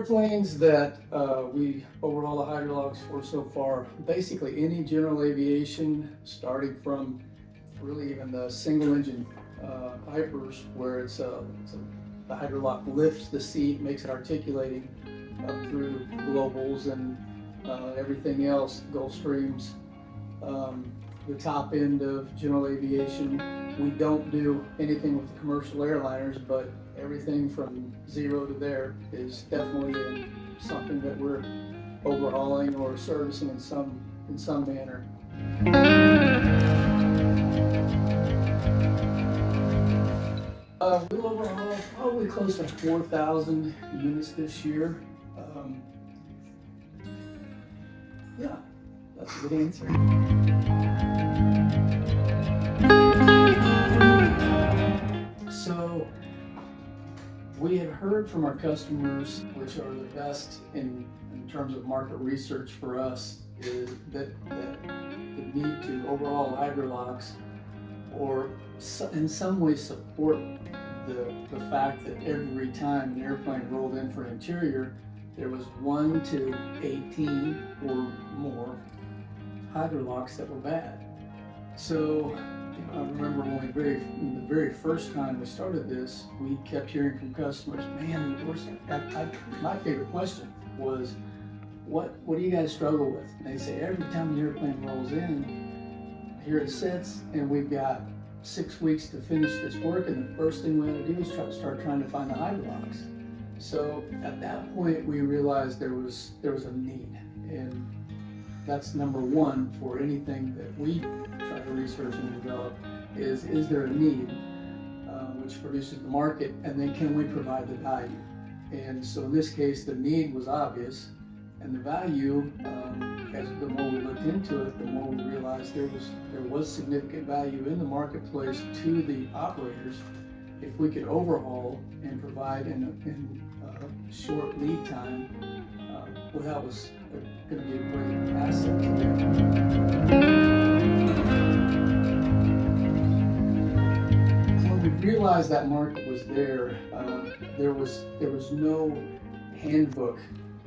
airplanes that we overhaul the hydrolocks for so far, basically any general aviation, starting from really even the single engine Pipers, where the hydrolock lifts the seat, makes it articulating up through globals and everything else, Gulfstreams. The top end of general aviation, we don't do anything with the commercial airliners, but everything from zero to there is definitely something that we're overhauling or servicing in some manner. We'll overhaul probably close to 4,000 units this year. Yeah, that's a good answer. So we have heard from our customers, which are the best in terms of market research for us, is that the need to overhaul hydrolocks or in some way support the fact that every time an airplane rolled in for an interior, there was 1 to 18 or more hydrolocks that were bad. So I remember when the very first time we started this, we kept hearing from customers, man, my favorite question was, what do you guys struggle with? And they say, every time the airplane rolls in, here it sits, and we've got 6 weeks to finish this work, and the first thing we had to do is start trying to find the hydrolocks. So at that point, we realized there was a need, and that's number one for anything that we try to research and develop is there a need, which produces the market, and then can we provide the value? And so in this case, the need was obvious, and the value, as the more we looked into it, the more we realized there was significant value in the marketplace to the operators if we could overhaul and provide in short lead time. Well, that was going to be a great asset to them. When we realized that market was there, there was no handbook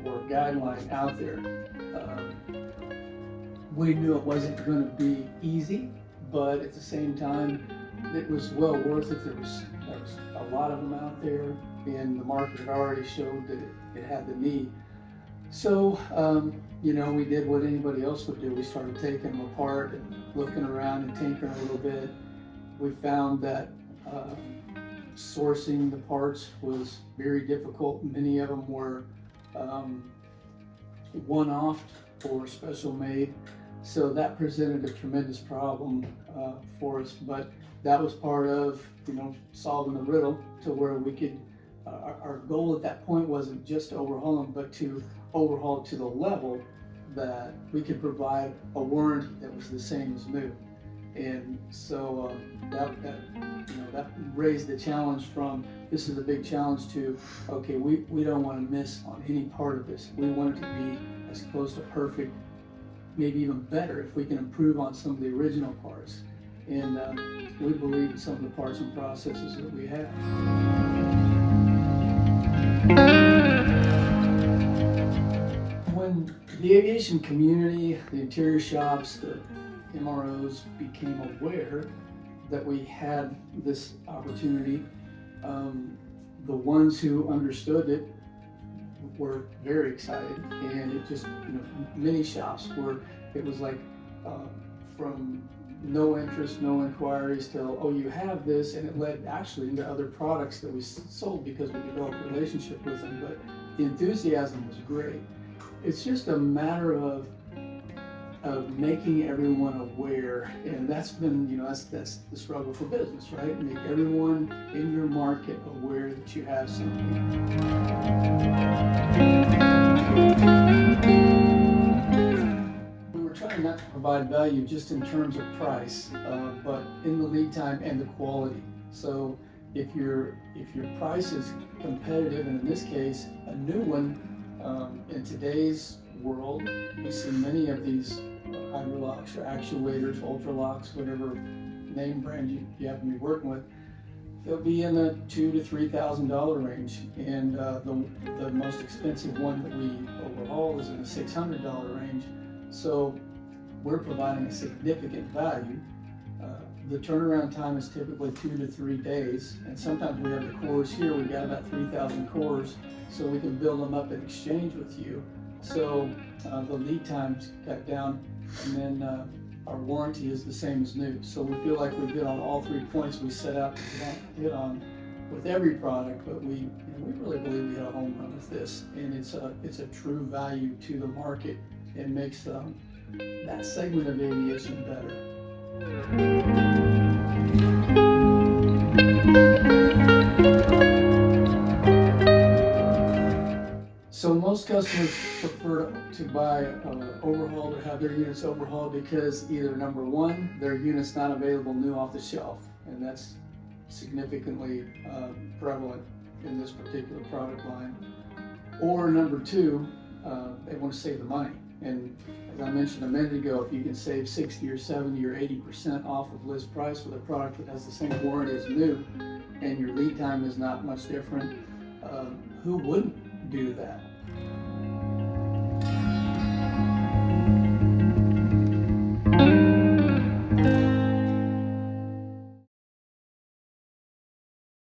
or guideline out there. We knew it wasn't going to be easy, but at the same time, it was well worth it. There was a lot of them out there, and the market had already showed that it had the need. So, we did what anybody else would do. We started taking them apart and looking around and tinkering a little bit. We found that sourcing the parts was very difficult. Many of them were one-off or special made. So that presented a tremendous problem for us, but that was part of, solving the riddle to where we could, our goal at that point wasn't just to overhaul them, but to overhaul to the level that we could provide a warranty that was the same as new. And so that raised the challenge from, this is a big challenge, to, okay, we don't want to miss on any part of this. We want it to be as close to perfect, maybe even better if we can improve on some of the original parts. And we believe in some of the parts and processes that we have. When the aviation community, the interior shops, the MROs became aware that we had this opportunity, the ones who understood it were very excited, and it just, many shops it was like from no interest, no inquiries, till, oh, you have this, and it led actually into other products that we sold because we developed a relationship with them. But the enthusiasm was great. It's just a matter of making everyone aware, and that's been, that's the struggle for business, right? Make everyone in your market aware that you have something. We were trying not to provide value just in terms of price, but in the lead time and the quality. So if your price is competitive, and in this case, a new one, in today's world, we see many of these hydrolocks or actuators, ultralocks, whatever name brand you happen to be working with, they'll be in the $2,000 to $3,000 range, and the most expensive one that we overhaul is in the $600 range. So we're providing a significant value. The turnaround time is typically 2 to 3 days, and sometimes we have the cores here. We've got about 3,000 cores, so we can build them up in exchange with you. So the lead times cut down, and then our warranty is the same as new. So we feel like we've hit on all 3 points we set out to hit on with every product, but we really believe we hit a home run with this, and it's a true value to the market. It makes that segment of aviation better. So most customers prefer to buy overhauled or have their units overhauled because either number one, their unit's not available new off the shelf, and that's significantly prevalent in this particular product line, or number two, they want to save the money. And as I mentioned a minute ago, if you can save 60 or 70 or 80% off of list price with a product that has the same warranty as new, and your lead time is not much different, who wouldn't do that?